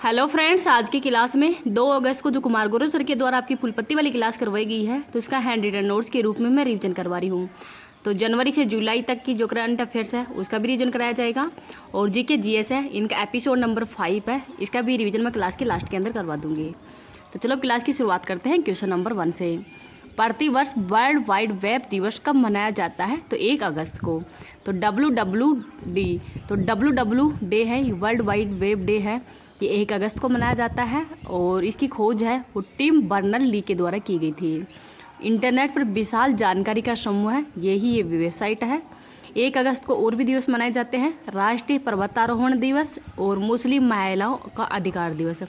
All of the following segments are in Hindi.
हेलो फ्रेंड्स, आज की क्लास में 2 अगस्त को जो कुमार गुरु सर के द्वारा आपकी फुलपत्ती वाली क्लास करवाई गई है, तो इसका हैंड रिटन नोट्स के रूप में मैं रिवीजन करवा रही हूँ। तो जनवरी से जुलाई तक की जो करंट अफेयर्स है उसका भी रिवीजन कराया जाएगा, और जीके जीएस है, इनका एपिसोड नंबर 5 है, इसका भी रिवीजन मैं क्लास के लास्ट के अंदर करवा दूंगी। तो चलो क्लास की शुरुआत करते हैं क्वेश्चन नंबर 1 से। प्रतिवर्ष वर्ल्ड वाइड वेब दिवस कब मनाया जाता है? तो 1 अगस्त को। तो डब्ल्यू डे है, वर्ल्ड वाइड वेब डे है, ये 1 अगस्त को मनाया जाता है, और इसकी खोज है वो टिम बर्नर ली के द्वारा की गई थी। इंटरनेट पर विशाल जानकारी का समूह है, यही ये वेबसाइट है। 1 अगस्त को और भी दिवस मनाए जाते हैं, राष्ट्रीय पर्वतारोहण दिवस और मुस्लिम महिलाओं का अधिकार दिवस।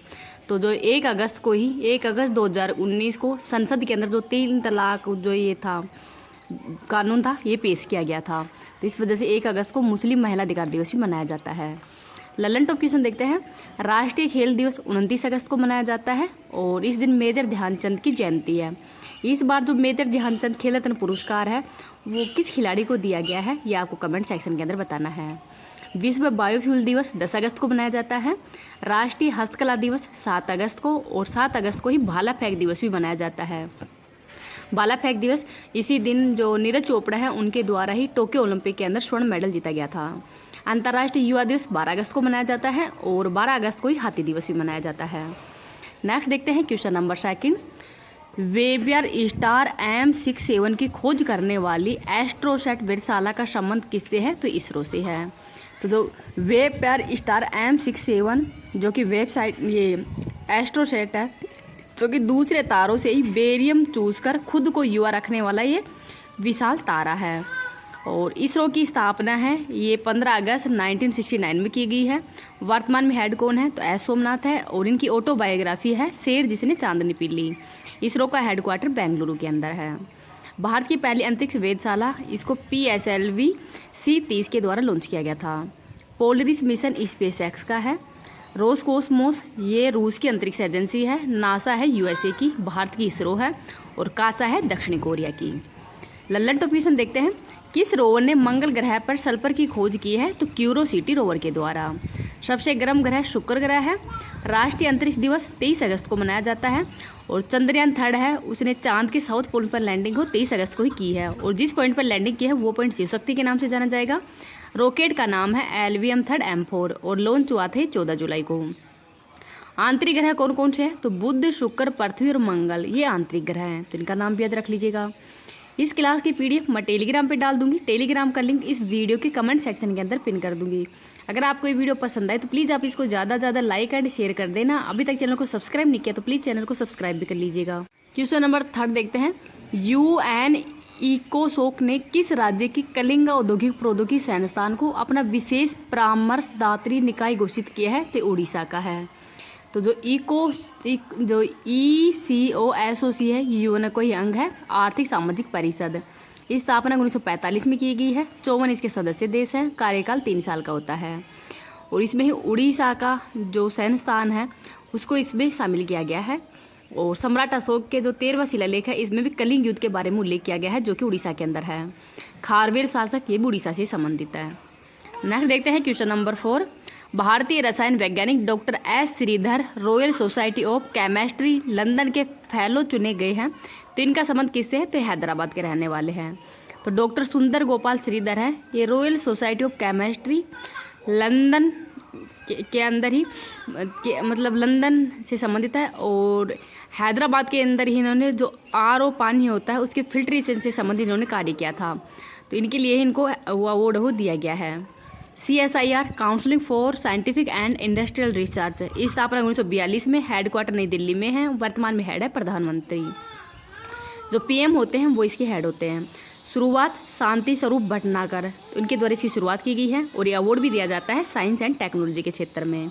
तो जो 1 अगस्त को ही 1 अगस्त 2019 को संसद के अंदर जो 3 तलाक जो ये था कानून था, ये पेश किया गया था, तो इस वजह से 1 अगस्त को मुस्लिम महिला अधिकार दिवस भी मनाया जाता है। ललन टॉप क्वेश्चन देखते हैं। राष्ट्रीय खेल दिवस 29 अगस्त को मनाया जाता है, और इस दिन मेजर ध्यानचंद की जयंती है। इस बार जो मेजर ध्यानचंद खेल रत्न पुरस्कार है वो किस खिलाड़ी को दिया गया है, ये आपको कमेंट सेक्शन के अंदर बताना है। विश्व बायोफ्यूल दिवस 10 अगस्त को मनाया जाता है। राष्ट्रीय हस्तकला दिवस 7 अगस्त को, और 7 अगस्त को ही भाला फेंक दिवस भी मनाया जाता है। भाला फेंक दिवस इसी दिन जो नीरज चोपड़ा है उनके द्वारा ही टोक्यो ओलंपिक के अंदर स्वर्ण मेडल जीता गया था। अंतर्राष्ट्रीय युवा दिवस 12 अगस्त को मनाया जाता है, और 12 अगस्त को ही हाथी दिवस भी मनाया जाता है। नेक्स्ट देखते हैं क्वेश्चन नंबर 2। वेबियर स्टार M67 की खोज करने वाली एस्ट्रोसैट वेधशाला का संबंध किससे है? तो इसरो से है। तो जो वेबियर स्टार M67 जो कि वेबसाइट ये एस्ट्रोसैट है, जो कि दूसरे तारों से ही बेरियम चूस कर खुद को युवा रखने वाला ये विशाल तारा है। और इसरो की स्थापना है ये 15 अगस्त 1969 में की गई है। वर्तमान में हेड कौन है? तो एस सोमनाथ है, और इनकी ऑटोबायोग्राफी है शेर जिसने चांदनी पी ली। इसरो का हेडक्वार्टर बेंगलुरु के अंदर है। भारत की पहली अंतरिक्ष वेधशाला, इसको PSLV C30 के द्वारा लॉन्च किया गया था। पोलरिस मिशन SpaceX का है। रोसकोसमोस ये रूस की अंतरिक्ष एजेंसी है। नासा है USA की, भारत की इसरो है, और कासा है दक्षिण कोरिया की। लल्लन टॉप क्वेश्चन देखते हैं। किस रोवर ने मंगल ग्रह पर सल्फर की खोज की है? तो क्यूरोसिटी रोवर के द्वारा। सबसे गर्म ग्रह शुक्र ग्रह है। राष्ट्रीय अंतरिक्ष दिवस 23 अगस्त को मनाया जाता है, और चंद्रयान 3 है, उसने चांद के साउथ पोल पर लैंडिंग को 23 अगस्त को ही की है, और जिस पॉइंट पर लैंडिंग की है वो पॉइंट शिव शक्ति के नाम से जाना जाएगा। रॉकेट का नाम है LVM 3 M4, और लॉन्च हुआ थे 14 जुलाई को। आंतरिक ग्रह कौन कौन से हैं? तो बुध, शुक्र, पृथ्वी और मंगल, ये आंतरिक ग्रह हैं, तो इनका नाम भी याद रख लीजिएगा। इस क्लास की PDF मैं टेलीग्राम पे डाल दूंगी। टेलीग्राम का लिंक इस वीडियो के कमेंट सेक्शन के अंदर पिन कर दूंगी। अगर आपको ये वीडियो पसंद आए तो प्लीज़ आप इसको ज़्यादा से ज़्यादा लाइक एंड शेयर कर देना। अभी तक चैनल को सब्सक्राइब नहीं किया तो प्लीज़ चैनल को सब्सक्राइब भी कर लीजिएगा। क्वेश्चन नंबर 3 देखते हैं। UN इकोसोक ने किस राज्य की कलिंग औद्योगिक प्रौद्योगिकी संस्थान को अपना विशेष परामर्शदात्री निकाय घोषित किया है? तो उड़ीसा का है। तो जो ECOSOC है, UN कोई अंग है, आर्थिक सामाजिक परिषद। इस स्थापना 1945 में की गई है। 54 इसके सदस्य देश हैं। कार्यकाल 3 साल का होता है, और इसमें ही उड़ीसा का जो संस्थान है उसको इसमें शामिल किया गया है। और सम्राट अशोक के जो 13वां शिलालेख है, इसमें भी कलिंग युद्ध के बारे में उल्लेख किया गया है, जो कि उड़ीसा के अंदर है। खारवेल शासक, ये भी उड़ीसा से संबंधित है। नेक्स्ट देखते हैं क्वेश्चन नंबर 4। भारतीय रसायन वैज्ञानिक doctor S Sridhar Royal Society of Chemistry London के फेलो चुने गए हैं, तो इनका संबंध किससे है? तो हैदराबाद के रहने वाले हैं। तो डॉक्टर सुंदर गोपाल श्रीधर हैं, ये royal Society of Chemistry London के अंदर ही मतलब लंदन से संबंधित है, और हैदराबाद के अंदर ही इन्होंने जो RO पानी होता है उसके फिल्ट्रेशन से संबंधित इन्होंने कार्य किया था, तो इनके लिए इनको अवार्ड दिया गया है। CSIR counselling for scientific and industrial research, इस स्थापना 1942 में, हेडक्वार्टर नई दिल्ली में है। वर्तमान में हेड है प्रधानमंत्री। जो PM होते हैं वो इसके हेड होते हैं। शुरुआत शांति स्वरूप भटनागर, उनके द्वारा इसकी शुरुआत की गई है, और ये अवार्ड भी दिया जाता है साइंस एंड टेक्नोलॉजी के क्षेत्र में।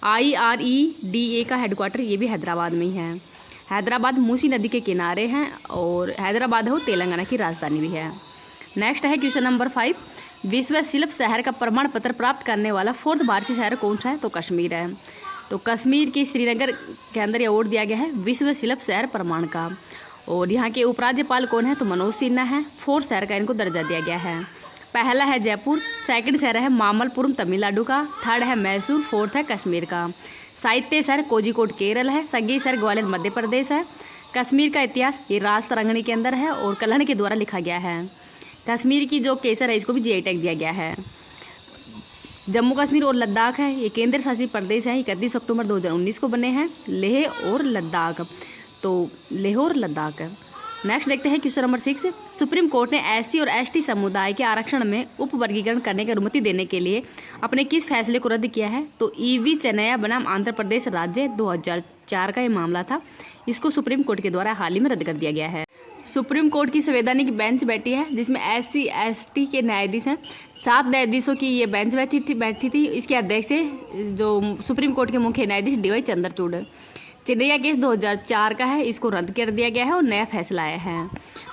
IREDA का हेडक्वार्टर ये भी हैदराबाद में ही है। हैदराबाद मूसी नदी के किनारे हैं, और हैदराबाद हो तेलंगाना की राजधानी भी है। नेक्स्ट है क्वेश्चन नंबर 5। विश्व शिल्प शहर का प्रमाण पत्र प्राप्त करने वाला 4th भारतीय शहर कौन सा है? तो कश्मीर है। तो कश्मीर की श्रीनगर के अंदर ये अवार्ड दिया गया है विश्व शिल्प शहर प्रमाण का। और यहाँ के उपराज्यपाल कौन है? तो मनोज सिन्हा है। 4th शहर का इनको दर्जा दिया गया है। पहला है जयपुर, सेकंड शहर है मामल्लपुरम तमिलनाडु का, थर्ड है मैसूर, फोर्थ है कश्मीर का। साहित्य शहर कोझिकोड केरल है, संगीत शहर ग्वालियर मध्य प्रदेश है। कश्मीर का इतिहास ये राजतरंगिणी के अंदर है और कल्हण के द्वारा लिखा गया है। कश्मीर की जो केसर है इसको भी जीआई टैग दिया गया है। जम्मू कश्मीर और लद्दाख है ये केंद्र शासित प्रदेश है, 31 अक्टूबर 2019 को बने हैं। लेह और लद्दाख, तो लेह और लद्दाख। नेक्स्ट देखते हैं क्वेश्चन नंबर 6। सुप्रीम कोर्ट ने एससी और एसटी समुदाय के आरक्षण में उप वर्गीकरण करने की अनुमति देने के लिए अपने किस फैसले को रद्द किया है? तो ईवी चेन्नैया बनाम आंध्र प्रदेश राज्य 2004 का ये मामला था। इसको सुप्रीम कोर्ट के द्वारा हाल ही में रद्द कर दिया गया है। सुप्रीम कोर्ट की संवैधानिक बेंच बैठी है जिसमें एससी एसटी के न्यायाधीश हैं। 7 न्यायाधीशों की ये बेंच बैठी थी। इसके अध्यक्ष जो सुप्रीम कोर्ट के मुख्य न्यायाधीश DY चंद्रचूड़। चेन्नैया केस 2004 का है, इसको रद्द कर दिया गया है और नया फैसला आया है।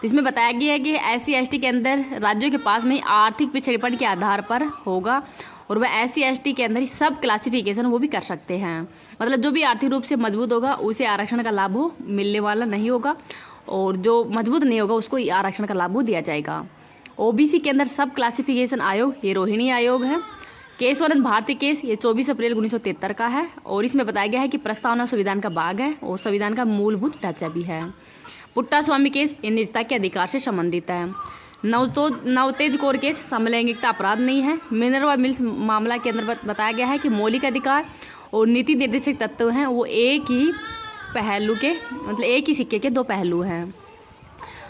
इसमें बताया गया है कि एससी एसटी के अंदर राज्यों के पास में आर्थिक पिछड़ेपन के आधार पर होगा और वह एससी एसटी के अंदर ही सब क्लासिफिकेशन वो भी कर सकते हैं। मतलब जो भी आर्थिक रूप से मजबूत होगा उसे आरक्षण का लाभ हो मिलने वाला नहीं होगा और जो मजबूत नहीं होगा उसको आरक्षण का लाभ दिया जाएगा। ओबीसी के अंदर सब क्लासिफिकेशन आयोग ये रोहिणी आयोग है। केशवानंद भारतीय केस ये 24 अप्रैल 1973 का है और इसमें बताया गया है कि प्रस्तावना संविधान का भाग है और संविधान का मूलभूत ढांचा भी है। पुट्टा स्वामी केस ये निजता के अधिकार से संबंधित है। नवतेज कौर केस समलैंगिकता अपराध नहीं है। मिनर्वा मिल्स मामला के अंदर बताया गया है कि मौलिक अधिकार और नीति निर्देशक तत्व हैं वो एक ही पहलू के मतलब एक ही सिक्के के दो पहलू हैं।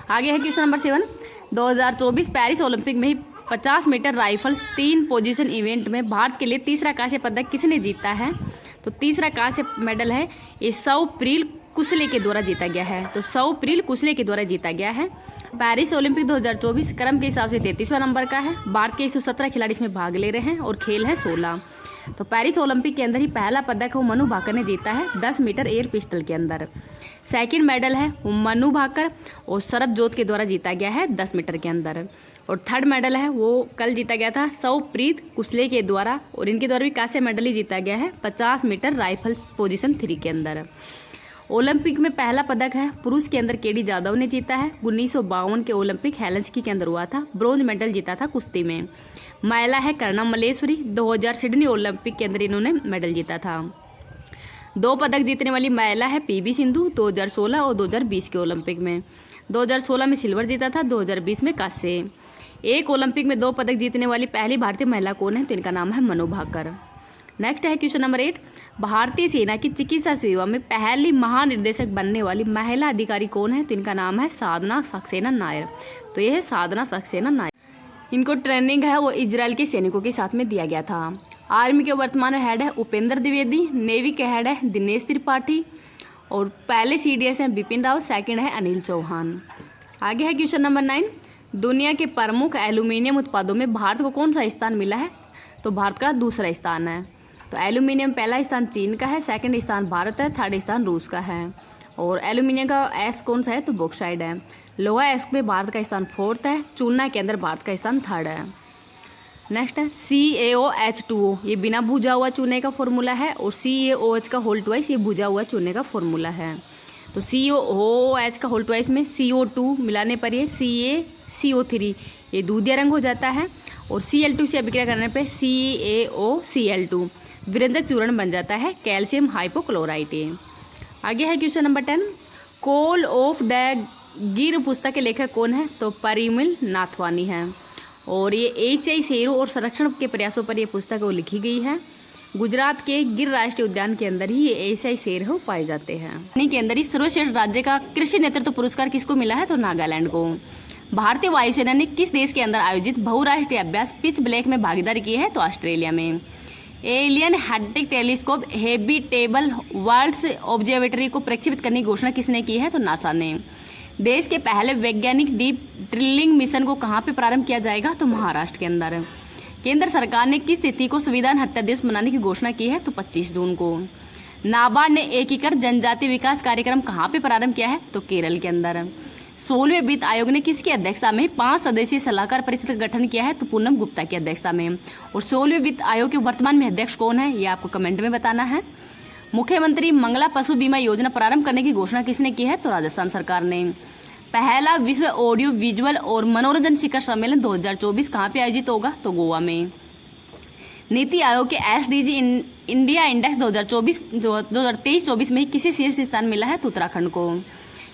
आगे है क्वेश्चन नंबर 7। 2024 पेरिस ओलंपिक में ही 50 मीटर राइफल्स 3 पोजीशन इवेंट में भारत के लिए तीसरा कांस्य पदक किसने जीता है? तो तीसरा कांस्य मेडल है ये सौप्रील कुशले के द्वारा जीता गया है। तो सौप्रील कुशले के द्वारा जीता गया है। पेरिस ओलंपिक 2024 क्रम के हिसाब से 33वां नंबर का है। भारत के 117 खिलाड़ी इसमें भाग ले रहे हैं और खेल है 16। तो पेरिस ओलंपिक के अंदर ही पहला पदक वो मनु भाकर ने जीता है 10 मीटर एयर पिस्टल के अंदर। सेकंड मेडल है वो मनु भाकर और सरबजोत के द्वारा जीता गया है 10 मीटर के अंदर। और थर्ड मेडल है वो कल जीता गया था सौप्रीत कुशले के द्वारा और इनके द्वारा भी कांस्य मेडल ही जीता गया है 50 मीटर राइफल पोजीशन 3 के अंदर। ओलंपिक में पहला पदक है पुरुष के अंदर केडी जाधव ने जीता है। 1952 के ओलंपिक हेलेंसिकी के अंदर हुआ था। ब्रोंज मेडल जीता था कुश्ती में। महिला है कर्णा मल्लेश्वरी, 2000 सिडनी ओलंपिक के अंदर इन्होंने मेडल जीता था। 2 पदक जीतने वाली महिला है PV सिंधु 2016 और 2020 के ओलंपिक में। 2016 में सिल्वर जीता था, 2020 में कांस्य। एक ओलंपिक में 2 पदक जीतने वाली पहली भारतीय महिला कौन है? तो इनका नाम है मनु भाकर। नेक्स्ट है क्वेश्चन नंबर 8। भारतीय सेना की चिकित्सा सेवा में पहली महानिर्देशक बनने वाली महिला अधिकारी कौन है? तो इनका नाम है साधना सक्सेना नायर। तो ये है साधना सक्सेना नायर। इनको ट्रेनिंग है वो इजराइल के सैनिकों के साथ में दिया गया था। आर्मी के वर्तमान हेड है उपेंद्र द्विवेदी। नेवी के हेड है दिनेश त्रिपाठी और पहले CDS है बिपिन रावत, सेकंड है अनिल चौहान। आगे है क्वेश्चन नंबर 9। दुनिया के प्रमुख एल्यूमिनियम उत्पादों में भारत को कौन सा स्थान मिला है? तो भारत का दूसरा स्थान है। तो एल्यूमिनियम पहला स्थान चीन का है, सेकंड स्थान भारत है, थर्ड स्थान रूस का है। और एल्यूमिनियम का एस कौन सा है? तो बॉक्साइड है। लोहा एस में भारत का स्थान 4th है। चूना के अंदर भारत का स्थान 3rd है। नेक्स्ट है CaOH2O ये बिना भुजा हुआ चूने का फॉर्मूला है और CaOH का होल ट्वाइस ये भुजा हुआ चूने का फॉर्मूला है। तो CaOH का होल ट्वाइस में CO2 मिलाने पर ये CaCO3 ये दूधिया रंग हो जाता है और Cl2 से अभिक्रिया करने पर CaOCl2 विरंजक चूर्ण बन जाता है कैल्शियम हाइपोक्लोराइट। आगे है question number 10। Call of the गिर पुस्तक के लेखक कौन है? तो परिमल नाथवानी है और ये एशियाई शेरों और संरक्षण के प्रयासों पर ये पुस्तक वो लिखी गई है। गुजरात के गिर राष्ट्रीय उद्यान के अंदर ही ये एशियाई शेर हो पाए जाते हैं। इन्हीं के अंदर ही सर्वश्रेष्ठ राज्य का कृषि नेतृत्व पुरस्कार किसको मिला है? तो नागालैंड को। भारतीय वायुसेना ने किस देश के अंदर आयोजित बहुराष्ट्रीय अभ्यास पिच ब्लैक में भागीदारी की है? तो ऑस्ट्रेलिया में। एलियन हैटिक टेलीस्कोप हैबिटेबल वर्ल्ड्स ऑब्जर्वेटरी को प्रक्षेपित करने की घोषणा किसने की है? तो नासा ने। देश के पहले वैज्ञानिक डीप ड्रिलिंग मिशन को कहाँ पे प्रारंभ किया जाएगा? तो महाराष्ट्र के अंदर। केंद्र सरकार ने किस तिथि को संविधान हत्या दिवस मनाने की घोषणा की है? तो 25 जून को। नाबार्ड ने एकीकृत जनजाति विकास कार्यक्रम कहाँ पे प्रारंभ किया है? तो केरल के अंदर। 16वें वित्त आयोग ने किसकी अध्यक्षता में 5 सदस्यीय सलाहकार परिषद का गठन किया है? तो पूनम गुप्ता की अध्यक्षता में। और 16वें वित्त आयोग के वर्तमान में अध्यक्ष कौन है? ये आपको कमेंट में बताना है। मुख्यमंत्री मंगला पशु बीमा योजना प्रारंभ करने की घोषणा किसने की है? तो राजस्थान सरकार ने। पहला विश्व ऑडियो विजुअल और मनोरंजन शिखर सम्मेलन 2024 कहाँ पे आयोजित होगा? तो गोवा में। नीति आयोग के एसडीजी इंडिया इंडेक्स 2023-24 में किसे शीर्ष स्थान मिला है? तो उत्तराखंड को।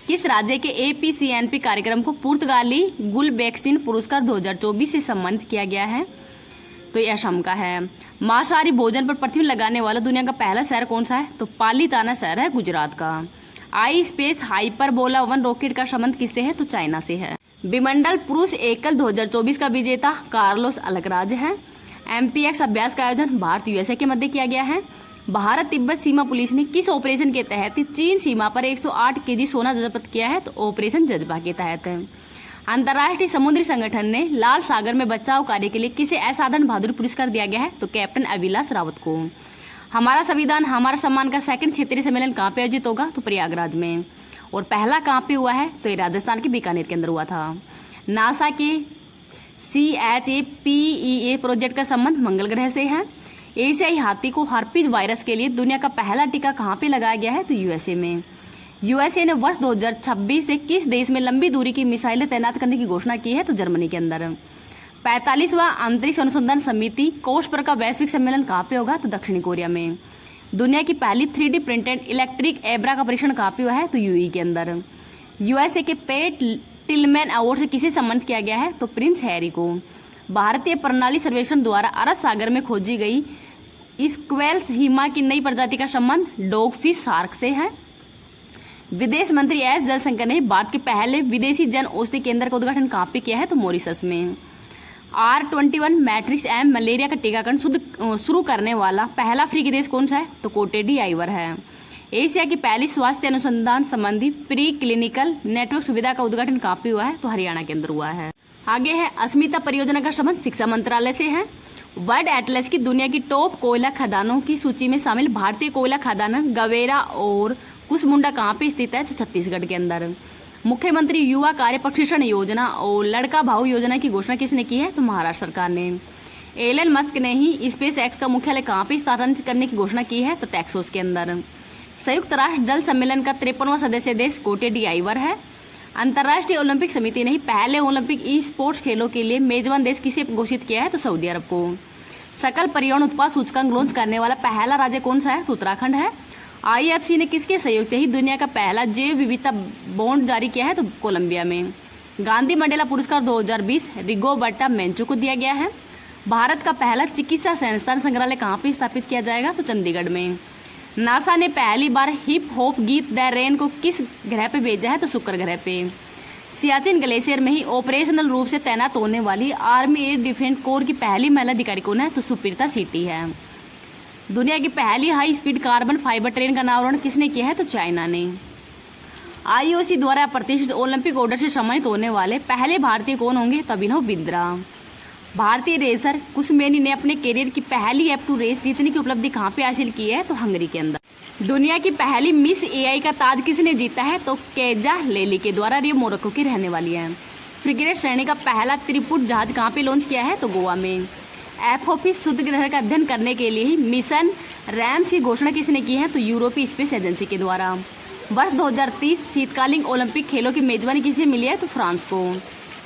किस राज्य के एपीसीएनपी कार्यक्रम को पुर्तगाली गुलबैक्सीन पुरस्कार 2024 से सम्मानित किया गया है? तो ये असम का है। मांसाहारी भोजन पर प्रतिबंध लगाने वाला दुनिया का पहला शहर कौन सा है? तो पालीताना शहर है गुजरात का। आई स्पेस हाइपरबोला 1 रॉकेट का संबंध किससे है? तो चाइना से है। विमंडल पुरुष एकल 2024 का विजेता कार्लोस अल्कराज है। एमपीएक्स अभ्यास का आयोजन भारत यूएसए के मध्य किया गया है। भारत तिब्बत सीमा पुलिस ने किस ऑपरेशन के तहत चीन सीमा पर 108 केजी सोना जब्त किया है? तो ऑपरेशन जज्बा के तहत। अंतर्राष्ट्रीय समुद्री संगठन ने लाल सागर में बचाव कार्य के लिए किसे असाधारण बहादुरी पुरस्कार दिया गया है? तो कैप्टन अभिलाष रावत को। हमारा संविधान हमारा सम्मान का सेकंड क्षेत्रीय सम्मेलन कहाँ पे आयोजित होगा? तो प्रयागराज में। और पहला कहाँ पे हुआ है? तो ये राजस्थान के बीकानेर के अंदर हुआ था। नासा के CHAPEA प्रोजेक्ट का संबंध मंगल ग्रह से है। एशियाई हाथी को हर्पीज वायरस के लिए दुनिया का पहला टीका कहाँ पे लगाया गया है? तो यूएसए में। यूएसए ने वर्ष 2026 से किस देश में लंबी दूरी की मिसाइलें तैनात करने की घोषणा की है? तो जर्मनी के अंदर। 45वां अंतरिक्ष अनुसंधान समिति कोषपर का वैश्विक सम्मेलन कहाँ पे होगा? तो दक्षिणी कोरिया में। दुनिया की पहली 3D प्रिंटेड इलेक्ट्रिक एब्रा का परीक्षण कहाँ पे हुआ है? तो यूएई के अंदर। यूएसए के पेट टिलमैन अवार्ड से किसे सम्मानित किया गया है? तो प्रिंस हैरी को। भारतीय प्रणाली सर्वेक्षण द्वारा अरब सागर में खोजी गई स्क्वेल्स हिमा की नई प्रजाति का संबंध डॉगफिश शार्क से है। विदेश मंत्री एस जयशंकर ने भारत के पहले विदेशी जन औषधि केंद्र का उद्घाटन कहाँ पे किया है? तो मॉरिशस में। R21 मैट्रिक्स एम मलेरिया का टीकाकरण शुरू करने वाला पहला अफ्रीकी देश कौन सा है? तो कोटे डी आइवर है। एशिया की पहली स्वास्थ्य अनुसंधान संबंधी प्री क्लिनिकल नेटवर्क सुविधा का उद्घाटन कहाँ पे हुआ है? तो हरियाणा के अंदर हुआ है। आगे है अस्मिता परियोजना का संबंध शिक्षा मंत्रालय से है। वर्ल्ड एटलस की दुनिया की टॉप कोयला खदानों की सूची में शामिल भारतीय कोयला खदान गवेरा और कुसमुंडा कहाँ पे स्थित है? तो छत्तीसगढ़ के अंदर। मुख्यमंत्री युवा कार्य प्रशिक्षण योजना और लड़का भाऊ योजना की घोषणा किसने की है? तो महाराष्ट्र सरकार ने। एलन मस्क ने ही स्पेस एक्स का मुख्यालय कहाँ पे स्थानांतरित करने की घोषणा की है? तो टेक्सास के अंदर। संयुक्त राष्ट्र जल सम्मेलन का 53वां सदस्य देश कोटे डी आइवर है। अंतर्राष्ट्रीय ओलंपिक समिति ने ही पहले ओलंपिक ई स्पोर्ट्स खेलों के लिए मेजबान देश किसे घोषित किया है? तो सऊदी अरब को। सकल पर्यावरण उत्पाद सूचकांक लॉन्च करने वाला पहला राज्य कौन सा है? तो उत्तराखंड है। IFC ने किसके सहयोग से ही दुनिया का पहला जैव विविधता बॉन्ड जारी किया है? तो कोलंबिया में। गांधी मंडेला पुरस्कार 2020 रिगोबर्टा मेंचू को दिया गया है। भारत का पहला चिकित्सा संस्थान संग्रहालय कहाँ पे स्थापित किया जाएगा? तो चंडीगढ़ में। नासा ने पहली बार हिप हॉप गीत द रेन को किस ग्रह पे भेजा है? तो शुक्र ग्रह पे। सियाचिन ग्लेशियर में ही ऑपरेशनल रूप से तैनात होने वाली आर्मी एयर डिफेंस कोर की पहली महिला अधिकारी कौन है? तो सुप्रीता सीटी है। दुनिया की पहली high speed carbon fibre train का अनावरण किसने किया है? तो चाइना ने। IOC द्वारा प्रतिष्ठित ओलंपिक ऑर्डर से सम्मानित होने वाले पहले भारतीय कौन होंगे? तो अभिनव बिंद्रा। भारतीय रेसर कुसमेनी ने अपने करियर की पहली F2 रेस जीतने की उपलब्धि कहाँ पे हासिल की है? तो हंगरी के अंदर। दुनिया की पहली मिस AI का ताज किसने जीता है? तो केजा लेली के द्वारा। ये मोरक्को की रहने वाली है। फ्रिगेट श्रेणी का पहला त्रिपुट जहाज कहाँ पे लॉन्च किया है? तो गोवा में। एपोफिस शुद्ध ग्रह का अध्ययन करने के लिए ही मिशन रैम्स की घोषणा किसने की है? तो यूरोपीय स्पेस एजेंसी के द्वारा। वर्ष 2030 शीतकालीन ओलंपिक खेलों की मेजबानी किसे मिली है? तो फ्रांस को।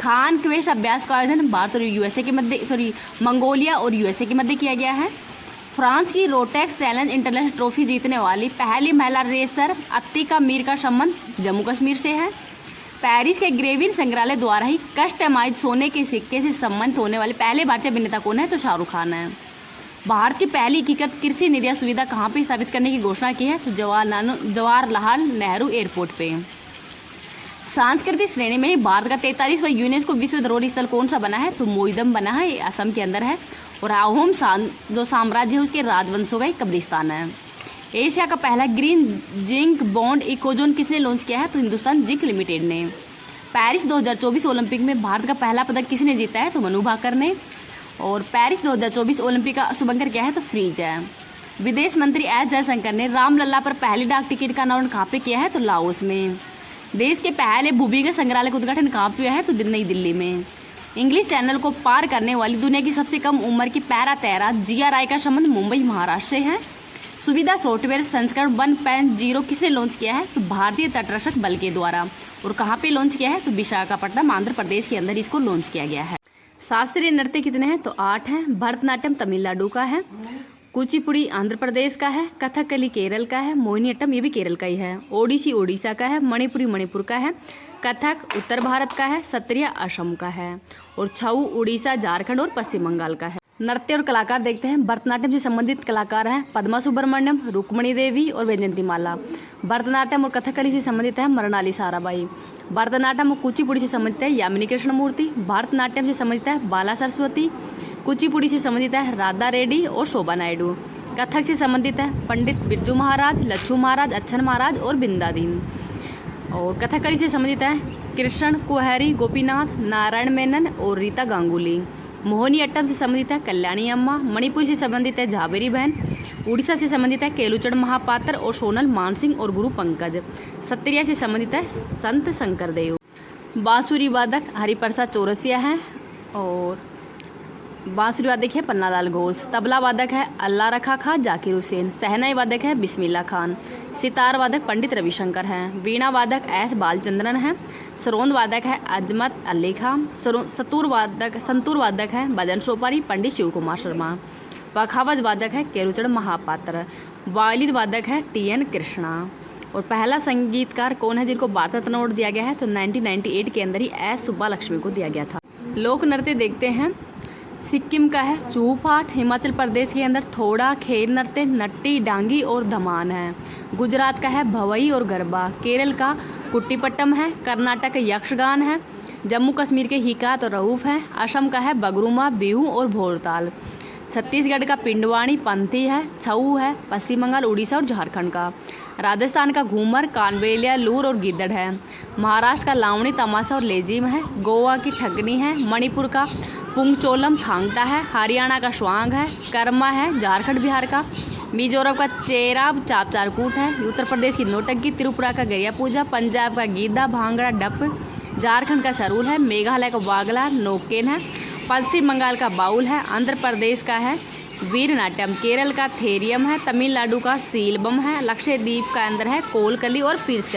खान क्वेस्ट अभ्यास का आयोजन भारत और यूएसए के मध्य मंगोलिया और यूएसए के मध्य किया गया है। फ्रांस की रोटेक्स चैलेंज इंटरनेशनल ट्रॉफी जीतने वाली पहली महिला रेसर अत्तिका मीर का संबंध जम्मू कश्मीर से है। पेरिस के ग्रेविन संग्रहालय द्वारा ही कस्टमाइज सोने के सिक्के से सम्मानित होने वाले पहले भारतीय अभिनेता कौन है? तो शाहरुख खान है। भारत की पहली एकीकृत कृषि निर्यात सुविधा कहाँ पे स्थापित करने की घोषणा की है? तो जवाहरलाल नेहरू एयरपोर्ट पे। सांस्कृतिक श्रेणी में ही भारत का 43वां यूनेस्को विश्व धरोहर स्थल कौन सा बना है? तो मोइदम बना है, असम के अंदर है। और अहोम जो साम्राज्य है उसके राजवंशों का ही कब्रिस्तान है। एशिया का पहला ग्रीन जिंक बॉन्ड इकोजोन किसने लॉन्च किया है? तो हिंदुस्तान जिंक लिमिटेड ने। पेरिस 2024 ओलंपिक में भारत का पहला पदक किसने जीता है? तो मनु भाकर ने। और पेरिस 2024 ओलंपिक का शुभंकर क्या है? तो फ्रीज है। विदेश मंत्री एस जयशंकर ने रामलला पर पहली डाक टिकट का अनावरण कहाँ पे किया है? तो लाओस में। देश के पहले भूमिगत संग्रहालय का उद्घाटन कहाँ पे हुआ है? तो नई दिल्ली में। इंग्लिश चैनल को पार करने वाली दुनिया की सबसे कम उम्र की पैरा तैरा जिया राय का संबंध मुंबई महाराष्ट्र से है। सुविधा सॉफ्टवेयर संस्करण 1.0 किसने लॉन्च किया है? तो भारतीय तटरक्षक बल के द्वारा। और कहाँ पे लॉन्च किया है, तो विशाखापट्टनम आंध्र प्रदेश के अंदर इसको लॉन्च किया गया है। शास्त्रीय नृत्य कितने हैं, तो 8 हैं। भरतनाट्यम तमिलनाडु का है, कुचिपुड़ी आंध्र प्रदेश का है, कथकली केरल का है, मोहिनीअट्टम ये भी केरल का ही है, ओडिसी ओडिशा का है, मणिपुरी मणिपुर का है, कथक उत्तर भारत का है, सत्रिया असम का है, और छऊ उड़ीसा झारखंड और पश्चिम बंगाल का है। नृत्य और कलाकार देखते हैं। भरतनाट्यम से संबंधित कलाकार हैं पद्मा सुब्रमण्यम, रुक्मणी देवी और वैजयंतीमाला। भरतनाट्यम और कथकली से संबंधित है मृणाली साराभाई। भरतनाट्यम और कुचिपुड़ी से संबंधित है यामिनी कृष्णमूर्ति। भरतनाट्यम से संबंधित है बाला सरस्वती। कुचिपुड़ी से संबंधित है राधा रेड्डी और शोभा नायडू। कथक से संबंधित है पंडित बिरजू महाराज, लच्छू महाराज, अच्छन महाराज और बिंदादीन। और कथकली से संबंधित है कृष्ण कुहरी, गोपीनाथ, नारायण मेनन और रीता गांगुली। मोहिनीअट्टम से संबंधित है कल्याणी अम्मा। मणिपुर से संबंधित है झावेरी बहन। उड़ीसा से संबंधित है केलुचरण महापात्र और सोनल मानसिंह और गुरु पंकज। सत्रिया से संबंधित है संत शंकरदेव। बांसुरी वादक हरिप्रसाद चौरसिया हैं और बांसुरी वादक है पन्नालाल घोष। तबला वादक है अल्लाह रखा खां जाकिर हुसैन। सहनाई वादक है बिस्मिल्ला खान। सितार वादक पंडित रविशंकर हैं। वीणा वादक एस बालचंद्रन हैं। सरोंद वादक है अजमत अली खान। संतूर वादक है भजन सोपारी पंडित शिव कुमार शर्मा। पखावज वादक है केलुचरण महापात्र। वायलिन वादक है TN कृष्णा। और पहला संगीतकार कौन है जिनको भारत रत्न अवार्ड दिया गया है, तो 1998 के अंदर ही एस सुब्बालक्ष्मी को दिया गया था। लोक नृत्य देखते हैं। सिक्किम का है चूपाट। हिमाचल प्रदेश के अंदर थोड़ा, खेल नृत्य, नट्टी, डांगी और धमान है। गुजरात का है भवई और गरबा। केरल का कुट्टीपट्टम है। कर्नाटक का यक्षगान है। जम्मू कश्मीर के हिकात और रऊफ है। असम का है बगरुमा, बिहू और भोरताल। छत्तीसगढ़ का पिंडवाणी पंथी है। छऊ है। पश्चिम बंगाल, उड़ीसा और झारखंड का। राजस्थान का घूमर, कानबेलिया, लूर और गिद्दड़ है। महाराष्ट्र का लावणी, तमाशा और लेजिम है। गोवा की ठगनी है। मणिपुर का पुंगचोलम, थांगटा है। हरियाणा का स्वांग है। कर्मा है। झारखंड बिहार का। मिजोरम का चेराब, चापचारकूट है। उत्तर प्रदेश की नौटंकी। त्रिपुरा का गैया पूजा। पंजाब का गीदा, भांगड़ा, डप। झारखंड का सरूल है। मेघालय का वागला, नोकेन है। पश्चिम बंगाल का बाउल है। आंध्र प्रदेश का है वीरनाट्यम। केरल का थेरियम है। तमिलनाडु का सीलबम है। लक्षद्वीप का अंदर है कोलकली और पीर्चकली।